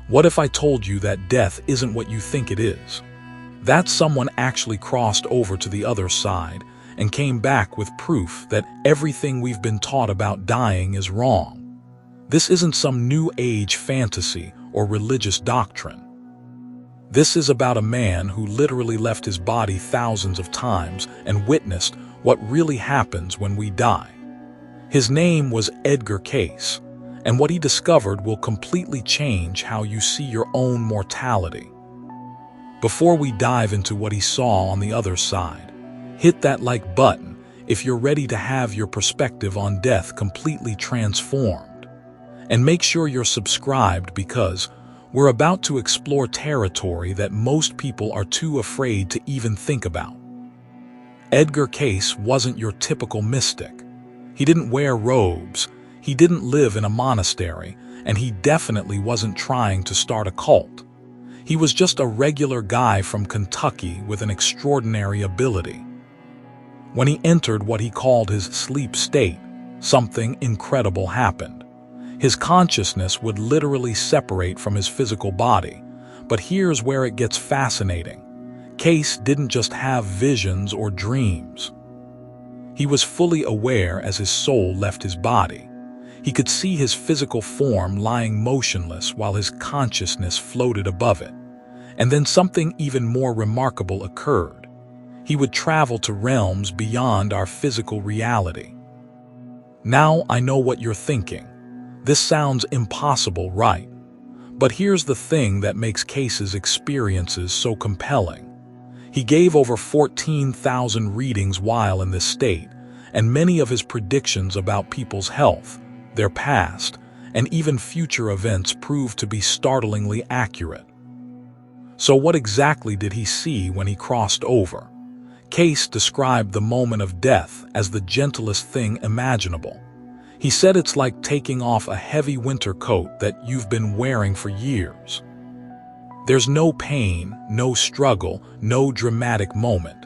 What if I told you that death isn't what you think it is? That someone actually crossed over to the other side and came back with proof that everything we've been taught about dying is wrong. This isn't some new age fantasy or religious doctrine. This is about a man who literally left his body thousands of times and witnessed what really happens when we die. His name was Edgar Cayce, and what he discovered will completely change how you see your own mortality. Before we dive into what he saw on the other side, hit that like button if you're ready to have your perspective on death completely transformed. And make sure you're subscribed because we're about to explore territory that most people are too afraid to even think about. Edgar Cayce wasn't your typical mystic. He didn't wear robes, he didn't live in a monastery, and he definitely wasn't trying to start a cult. He was just a regular guy from Kentucky with an extraordinary ability. When he entered what he called his sleep state, something incredible happened. His consciousness would literally separate from his physical body. But here's where it gets fascinating. Cayce didn't just have visions or dreams. He was fully aware as his soul left his body. He could see his physical form lying motionless while his consciousness floated above it. And then something even more remarkable occurred. He would travel to realms beyond our physical reality. Now I know what you're thinking. This sounds impossible, right? But here's the thing that makes Cayce's experiences so compelling. He gave over 14,000 readings while in this state, and many of his predictions about people's health, their past, and even future events proved to be startlingly accurate. So what exactly did he see when he crossed over? Cayce described the moment of death as the gentlest thing imaginable. He said it's like taking off a heavy winter coat that you've been wearing for years. There's no pain, no struggle, no dramatic moment.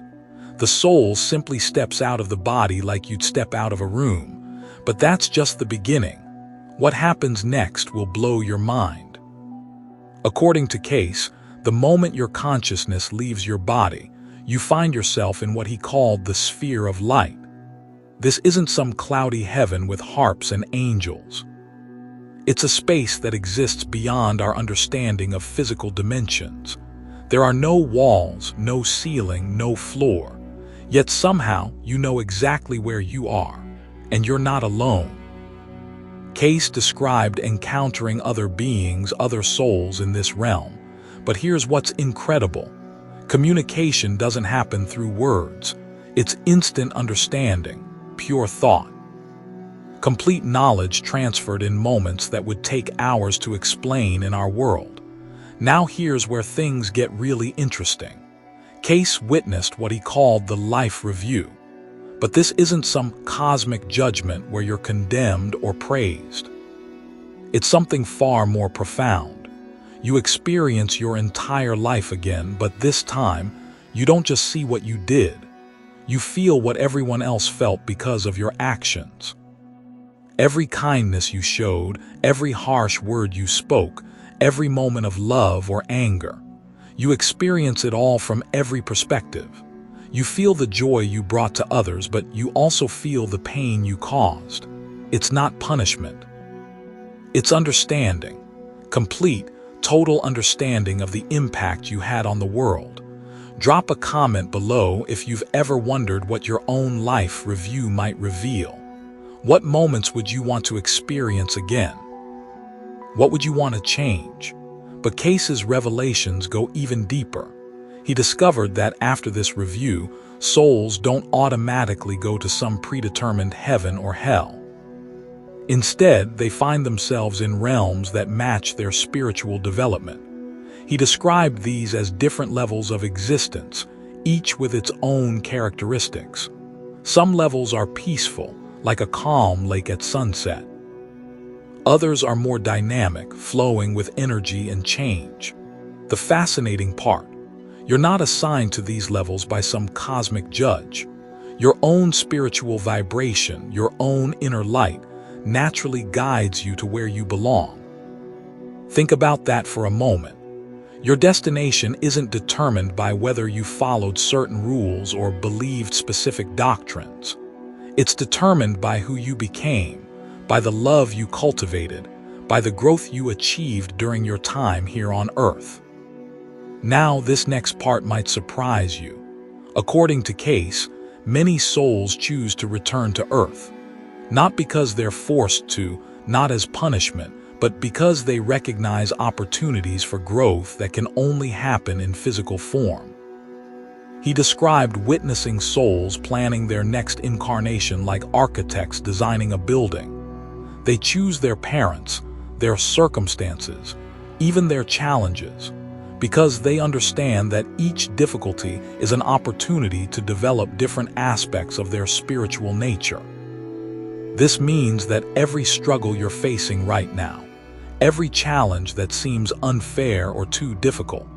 The soul simply steps out of the body like you'd step out of a room. But that's just the beginning. What happens next will blow your mind. According to Cayce, the moment your consciousness leaves your body, you find yourself in what he called the sphere of light. This isn't some cloudy heaven with harps and angels. It's a space that exists beyond our understanding of physical dimensions. There are no walls, no ceiling, no floor. Yet somehow you know exactly where you are, and you're not alone. Cayce described encountering other beings, other souls in this realm. But here's what's incredible. Communication doesn't happen through words. It's instant understanding. Pure thought. Complete knowledge transferred in moments that would take hours to explain in our world. Now here's where things get really interesting. Cayce witnessed what he called the life review. But this isn't some cosmic judgment where you're condemned or praised. It's something far more profound. You experience your entire life again, but this time, you don't just see what you did. You feel what everyone else felt because of your actions. Every kindness you showed, every harsh word you spoke, every moment of love or anger. You experience it all from every perspective. You feel the joy you brought to others, but you also feel the pain you caused. It's not punishment. It's understanding. Complete, total understanding of the impact you had on the world. Drop a comment below if you've ever wondered what your own life review might reveal. What moments would you want to experience again? What would you want to change? But Cayce's revelations go even deeper. He discovered that after this review, souls don't automatically go to some predetermined heaven or hell. Instead, they find themselves in realms that match their spiritual development. He described these as different levels of existence, each with its own characteristics. Some levels are peaceful, like a calm lake at sunset. Others are more dynamic, flowing with energy and change. The fascinating part, you're not assigned to these levels by some cosmic judge. Your own spiritual vibration, your own inner light, naturally guides you to where you belong. Think about that for a moment. Your destination isn't determined by whether you followed certain rules or believed specific doctrines. It's determined by who you became, by the love you cultivated, by the growth you achieved during your time here on Earth. Now, this next part might surprise you. According to Cayce, many souls choose to return to Earth, not because they're forced to, not as punishment, but because they recognize opportunities for growth that can only happen in physical form. He described witnessing souls planning their next incarnation like architects designing a building. They choose their parents, their circumstances, even their challenges, because they understand that each difficulty is an opportunity to develop different aspects of their spiritual nature. This means that every struggle you're facing right now, every challenge that seems unfair or too difficult,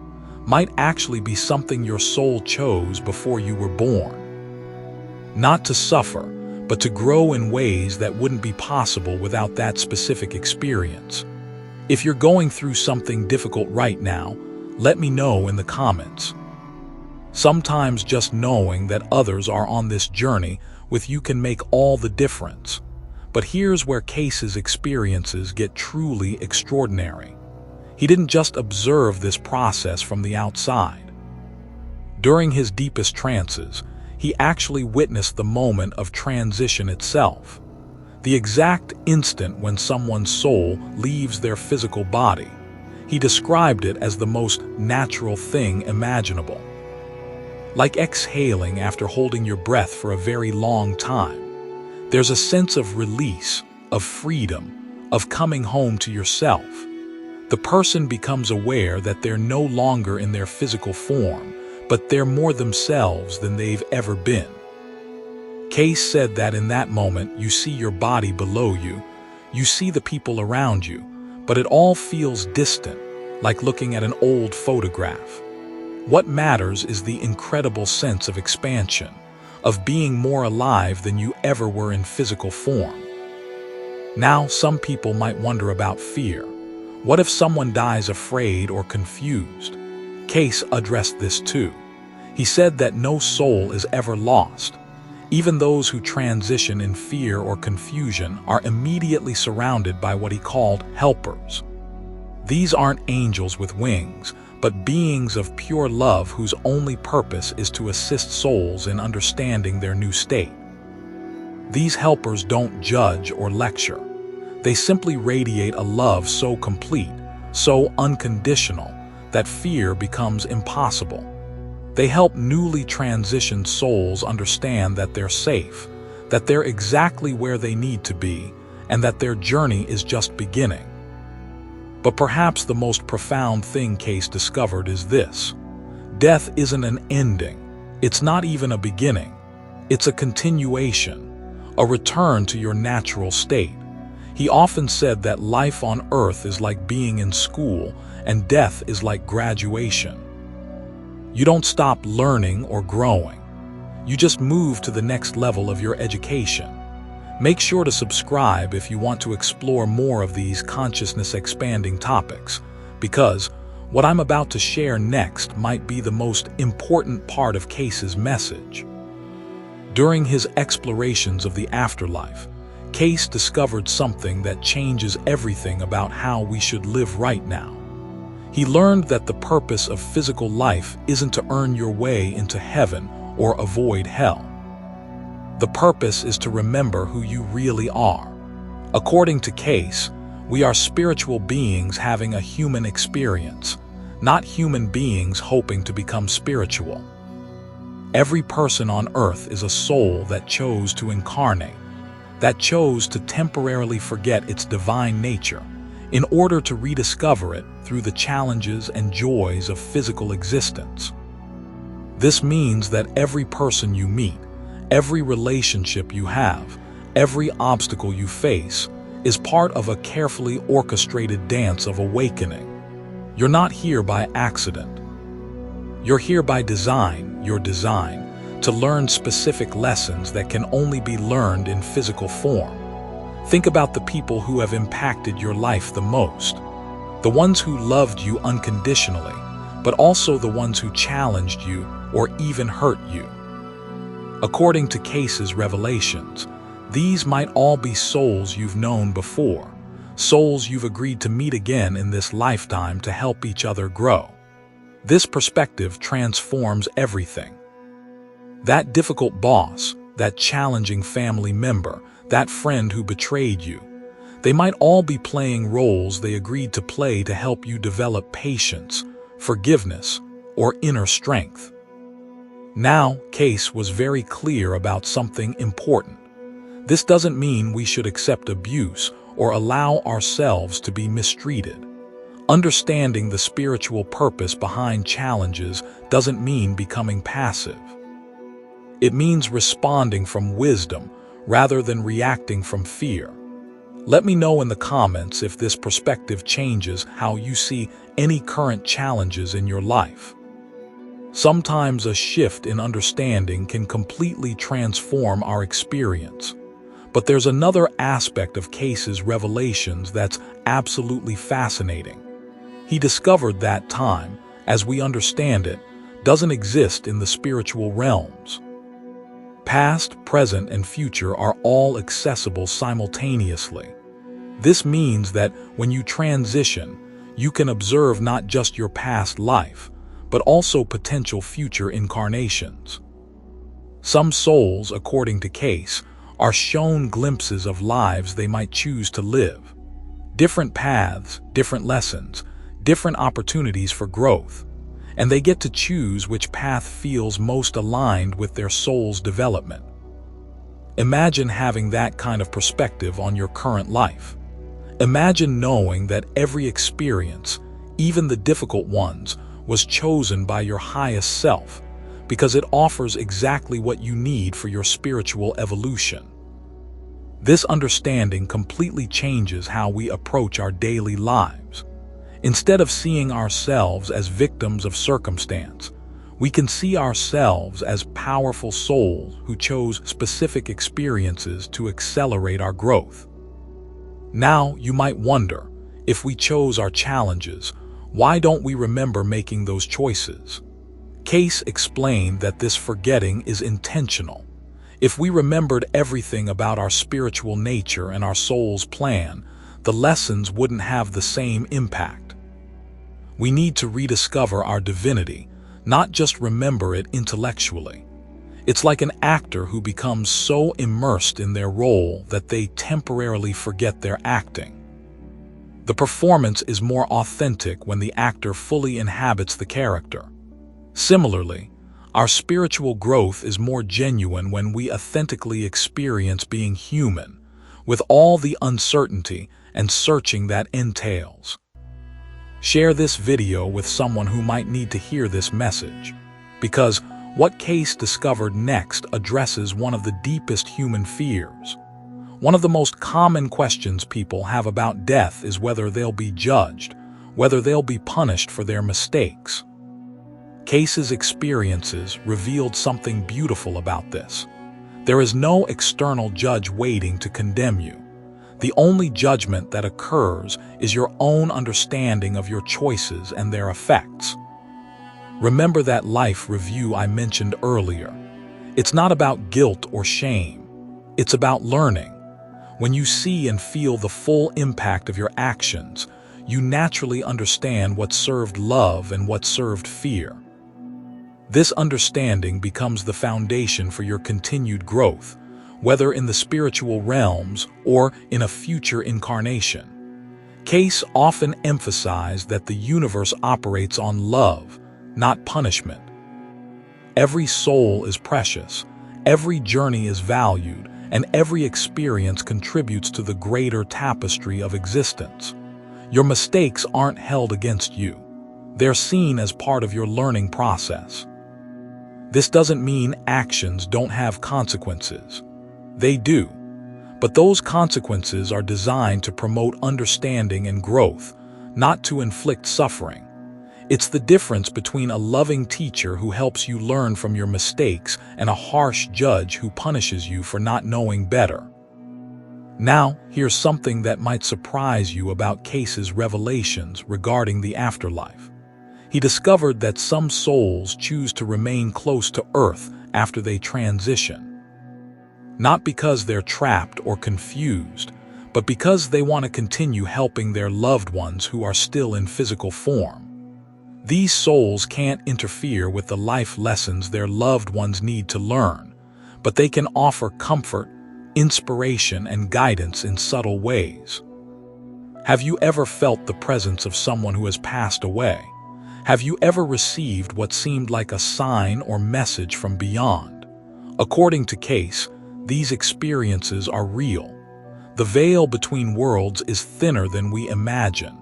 might actually be something your soul chose before you were born. Not to suffer, but to grow in ways that wouldn't be possible without that specific experience. If you're going through something difficult right now, let me know in the comments. Sometimes just knowing that others are on this journey with you can make all the difference. But here's where Cayce's experiences get truly extraordinary. He didn't just observe this process from the outside. During his deepest trances, he actually witnessed the moment of transition itself, the exact instant when someone's soul leaves their physical body. He described it as the most natural thing imaginable. Like exhaling after holding your breath for a very long time. There's a sense of release, of freedom, of coming home to yourself. The person becomes aware that they're no longer in their physical form, but they're more themselves than they've ever been. Cayce said that in that moment you see your body below you, you see the people around you, but it all feels distant, like looking at an old photograph. What matters is the incredible sense of expansion, of being more alive than you ever were in physical form. Now, some people might wonder about fear. What if someone dies afraid or confused? Cayce addressed this too. He said that no soul is ever lost. Even those who transition in fear or confusion are immediately surrounded by what he called helpers. These aren't angels with wings, but beings of pure love whose only purpose is to assist souls in understanding their new state. These helpers don't judge or lecture. They simply radiate a love so complete, so unconditional, that fear becomes impossible. They help newly transitioned souls understand that they're safe, that they're exactly where they need to be, and that their journey is just beginning. But perhaps the most profound thing Cayce discovered is this. Death isn't an ending. It's not even a beginning. It's a continuation, a return to your natural state. He often said that life on Earth is like being in school, and death is like graduation. You don't stop learning or growing. You just move to the next level of your education. Make sure to subscribe if you want to explore more of these consciousness-expanding topics, because what I'm about to share next might be the most important part of Cayce's message. During his explorations of the afterlife, Cayce discovered something that changes everything about how we should live right now. He learned that the purpose of physical life isn't to earn your way into heaven or avoid hell. The purpose is to remember who you really are. According to Cayce, we are spiritual beings having a human experience, not human beings hoping to become spiritual. Every person on Earth is a soul that chose to incarnate, that chose to temporarily forget its divine nature in order to rediscover it through the challenges and joys of physical existence. This means that every person you meet, every relationship you have, every obstacle you face, is part of a carefully orchestrated dance of awakening. You're not here by accident. You're here by design, your design, to learn specific lessons that can only be learned in physical form. Think about the people who have impacted your life the most. The ones who loved you unconditionally, but also the ones who challenged you or even hurt you. According to Cayce's revelations, these might all be souls you've known before, souls you've agreed to meet again in this lifetime to help each other grow. This perspective transforms everything. That difficult boss, that challenging family member, that friend who betrayed you, they might all be playing roles they agreed to play to help you develop patience, forgiveness, or inner strength. Now, Cayce was very clear about something important. This doesn't mean we should accept abuse or allow ourselves to be mistreated. Understanding the spiritual purpose behind challenges doesn't mean becoming passive. It means responding from wisdom rather than reacting from fear. Let me know in the comments if this perspective changes how you see any current challenges in your life. Sometimes a shift in understanding can completely transform our experience. But there's another aspect of Cayce's revelations that's absolutely fascinating. He discovered that time, as we understand it, doesn't exist in the spiritual realms. Past, present, and future are all accessible simultaneously. This means that when you transition, you can observe not just your past life, but also potential future incarnations. Some souls, according to Cayce, are shown glimpses of lives they might choose to live. Different paths, different lessons, different opportunities for growth, and they get to choose which path feels most aligned with their soul's development. Imagine having that kind of perspective on your current life. Imagine knowing that every experience, even the difficult ones, was chosen by your highest self, because it offers exactly what you need for your spiritual evolution. This understanding completely changes how we approach our daily lives. Instead of seeing ourselves as victims of circumstance, we can see ourselves as powerful souls who chose specific experiences to accelerate our growth. Now, you might wonder, if we chose our challenges, why don't we remember making those choices? Cayce explained that this forgetting is intentional. If we remembered everything about our spiritual nature and our soul's plan, the lessons wouldn't have the same impact. We need to rediscover our divinity, not just remember it intellectually. It's like an actor who becomes so immersed in their role that they temporarily forget their acting. The performance is more authentic when the actor fully inhabits the character. Similarly, our spiritual growth is more genuine when we authentically experience being human, with all the uncertainty and searching that entails. Share this video with someone who might need to hear this message, because what Cayce discovered next addresses one of the deepest human fears. One of the most common questions people have about death is whether they'll be judged, whether they'll be punished for their mistakes. Cayce's experiences revealed something beautiful about this. There is no external judge waiting to condemn you. The only judgment that occurs is your own understanding of your choices and their effects. Remember that life review I mentioned earlier. It's not about guilt or shame. It's about learning. When you see and feel the full impact of your actions, you naturally understand what served love and what served fear. This understanding becomes the foundation for your continued growth, whether in the spiritual realms or in a future incarnation. Cayce often emphasized that the universe operates on love, not punishment. Every soul is precious, every journey is valued, and every experience contributes to the greater tapestry of existence. Your mistakes aren't held against you. They're seen as part of your learning process. This doesn't mean actions don't have consequences. They do, but those consequences are designed to promote understanding and growth, not to inflict suffering. It's the difference between a loving teacher who helps you learn from your mistakes and a harsh judge who punishes you for not knowing better. Now, here's something that might surprise you about Cayce's revelations regarding the afterlife. He discovered that some souls choose to remain close to Earth after they transition. Not because they're trapped or confused, but because they want to continue helping their loved ones who are still in physical form. These souls can't interfere with the life lessons their loved ones need to learn, but they can offer comfort, inspiration, and guidance in subtle ways. Have you ever felt the presence of someone who has passed away? Have you ever received what seemed like a sign or message from beyond? According to Cayce, these experiences are real. The veil between worlds is thinner than we imagine.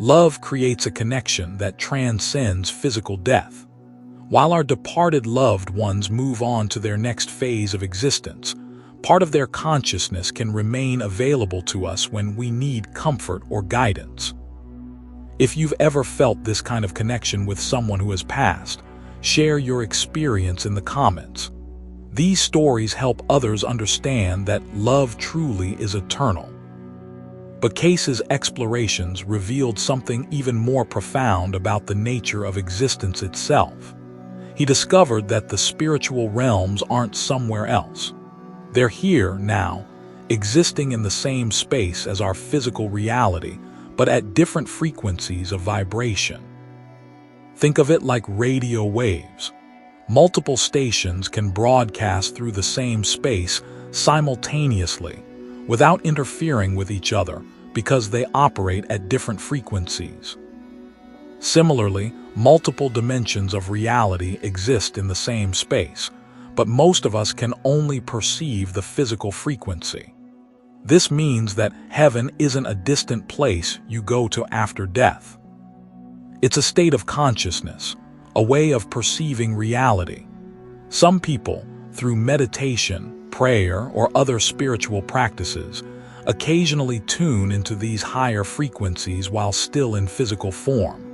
Love creates a connection that transcends physical death. While our departed loved ones move on to their next phase of existence, part of their consciousness can remain available to us when we need comfort or guidance. If you've ever felt this kind of connection with someone who has passed, share your experience in the comments. These stories help others understand that love truly is eternal. But Cayce's explorations revealed something even more profound about the nature of existence itself. He discovered that the spiritual realms aren't somewhere else. They're here now, existing in the same space as our physical reality, but at different frequencies of vibration. Think of it like radio waves. Multiple stations can broadcast through the same space simultaneously, without interfering with each other, because they operate at different frequencies. Similarly, multiple dimensions of reality exist in the same space, but most of us can only perceive the physical frequency. This means that heaven isn't a distant place you go to after death. It's a state of consciousness, a way of perceiving reality. Some people, through meditation, prayer, or other spiritual practices, occasionally tune into these higher frequencies while still in physical form.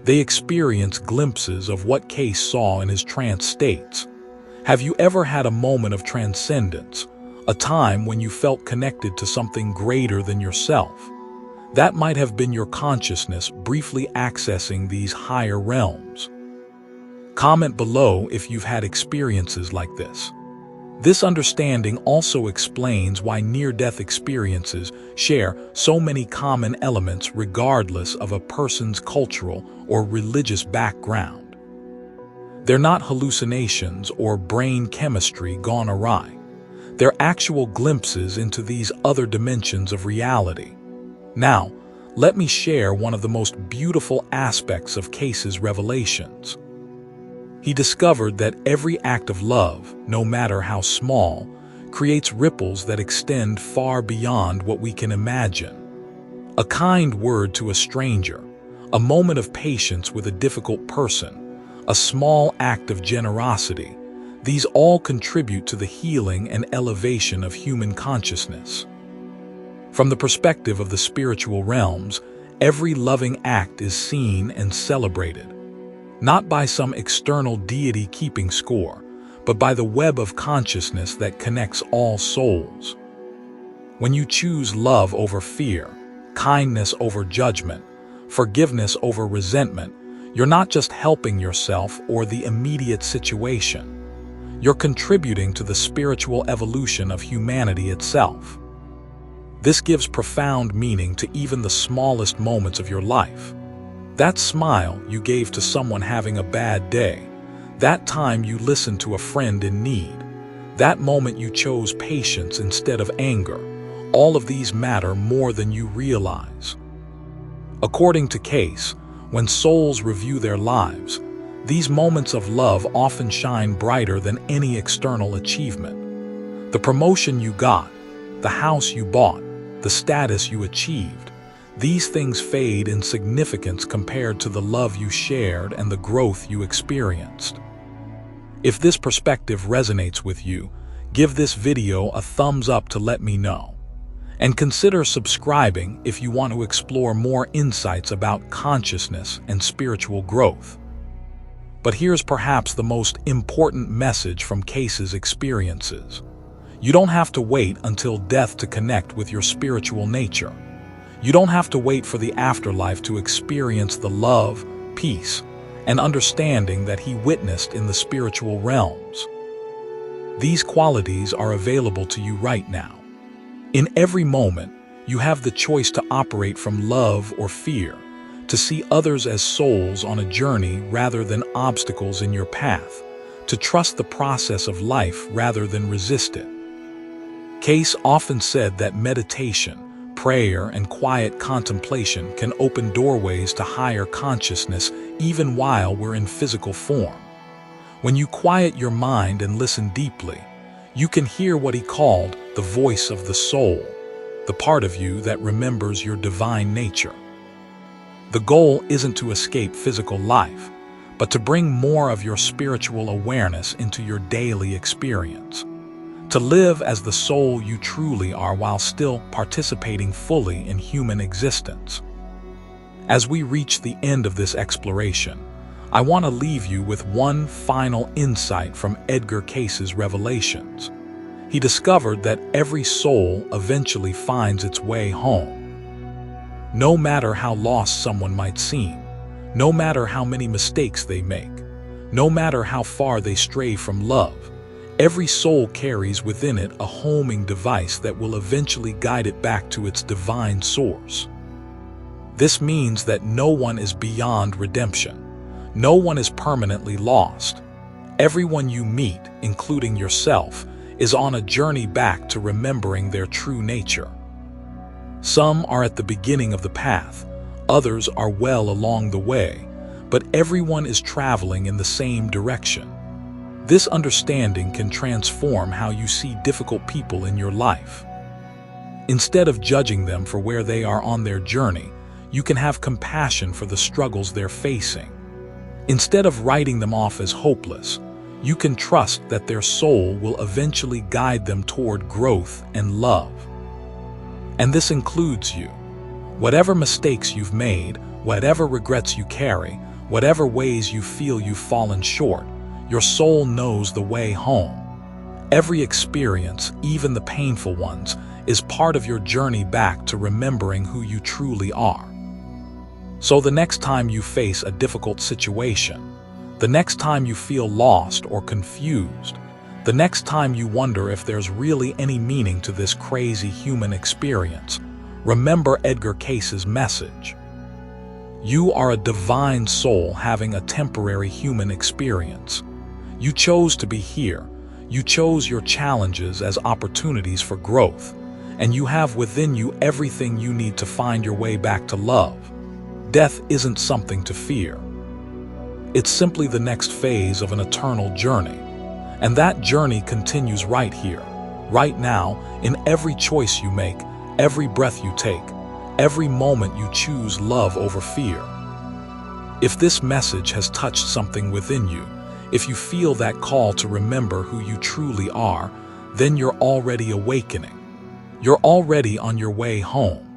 They experience glimpses of what Cayce saw in his trance states. Have you ever had a moment of transcendence, a time when you felt connected to something greater than yourself? That might have been your consciousness briefly accessing these higher realms. Comment below if you've had experiences like this. This understanding also explains why near-death experiences share so many common elements regardless of a person's cultural or religious background. They're not hallucinations or brain chemistry gone awry. They're actual glimpses into these other dimensions of reality. Now, let me share one of the most beautiful aspects of Cayce's revelations. He discovered that every act of love, no matter how small, creates ripples that extend far beyond what we can imagine. A kind word to a stranger, a moment of patience with a difficult person, a small act of generosity, these all contribute to the healing and elevation of human consciousness. From the perspective of the spiritual realms, every loving act is seen and celebrated. Not by some external deity keeping score, but by the web of consciousness that connects all souls. When you choose love over fear, kindness over judgment, forgiveness over resentment, you're not just helping yourself or the immediate situation. You're contributing to the spiritual evolution of humanity itself. This gives profound meaning to even the smallest moments of your life. That smile you gave to someone having a bad day, that time you listened to a friend in need, that moment you chose patience instead of anger, all of these matter more than you realize. According to Cayce, when souls review their lives, these moments of love often shine brighter than any external achievement. The promotion you got, the house you bought, the status you achieved, these things fade in significance compared to the love you shared and the growth you experienced. If this perspective resonates with you, give this video a thumbs up to let me know. And consider subscribing if you want to explore more insights about consciousness and spiritual growth. But here's perhaps the most important message from Cayce's experiences. You don't have to wait until death to connect with your spiritual nature. You don't have to wait for the afterlife to experience the love, peace, and understanding that he witnessed in the spiritual realms. These qualities are available to you right now. In every moment, you have the choice to operate from love or fear, to see others as souls on a journey rather than obstacles in your path, to trust the process of life rather than resist it. Cayce often said that meditation, prayer, and quiet contemplation can open doorways to higher consciousness even while we're in physical form. When you quiet your mind and listen deeply, you can hear what he called the voice of the soul, the part of you that remembers your divine nature. The goal isn't to escape physical life, but to bring more of your spiritual awareness into your daily experience. To live as the soul you truly are while still participating fully in human existence. As we reach the end of this exploration, I want to leave you with one final insight from Edgar Cayce's revelations. He discovered that every soul eventually finds its way home. No matter how lost someone might seem, no matter how many mistakes they make, no matter how far they stray from love, every soul carries within it a homing device that will eventually guide it back to its divine source. This means that no one is beyond redemption. No one is permanently lost. Everyone you meet, including yourself, is on a journey back to remembering their true nature. Some are at the beginning of the path, others are well along the way, but everyone is traveling in the same direction. This understanding can transform how you see difficult people in your life. Instead of judging them for where they are on their journey, you can have compassion for the struggles they're facing. Instead of writing them off as hopeless, you can trust that their soul will eventually guide them toward growth and love. And this includes you. Whatever mistakes you've made, whatever regrets you carry, whatever ways you feel you've fallen short, your soul knows the way home. Every experience, even the painful ones, is part of your journey back to remembering who you truly are. So the next time you face a difficult situation, the next time you feel lost or confused, the next time you wonder if there's really any meaning to this crazy human experience, remember Edgar Cayce's message. You are a divine soul having a temporary human experience. You chose to be here. You chose your challenges as opportunities for growth, and you have within you everything you need to find your way back to love. Death isn't something to fear. It's simply the next phase of an eternal journey. And that journey continues right here, right now, in every choice you make, every breath you take, every moment you choose love over fear. If this message has touched something within you, if you feel that call to remember who you truly are, then you're already awakening. You're already on your way home,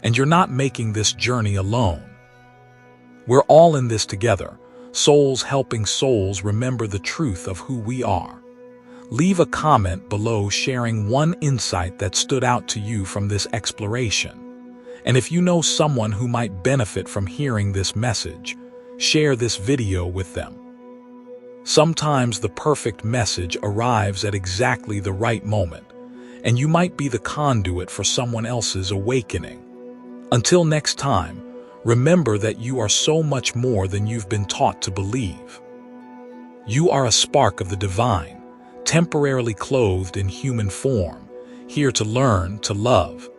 and you're not making this journey alone. We're all in this together, souls helping souls remember the truth of who we are. Leave a comment below sharing one insight that stood out to you from this exploration. And if you know someone who might benefit from hearing this message, share this video with them. Sometimes the perfect message arrives at exactly the right moment, and you might be the conduit for someone else's awakening. Until next time, remember that you are so much more than you've been taught to believe. You are a spark of the divine, temporarily clothed in human form, here to learn, to love,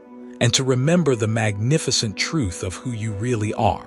and to remember the magnificent truth of who you really are.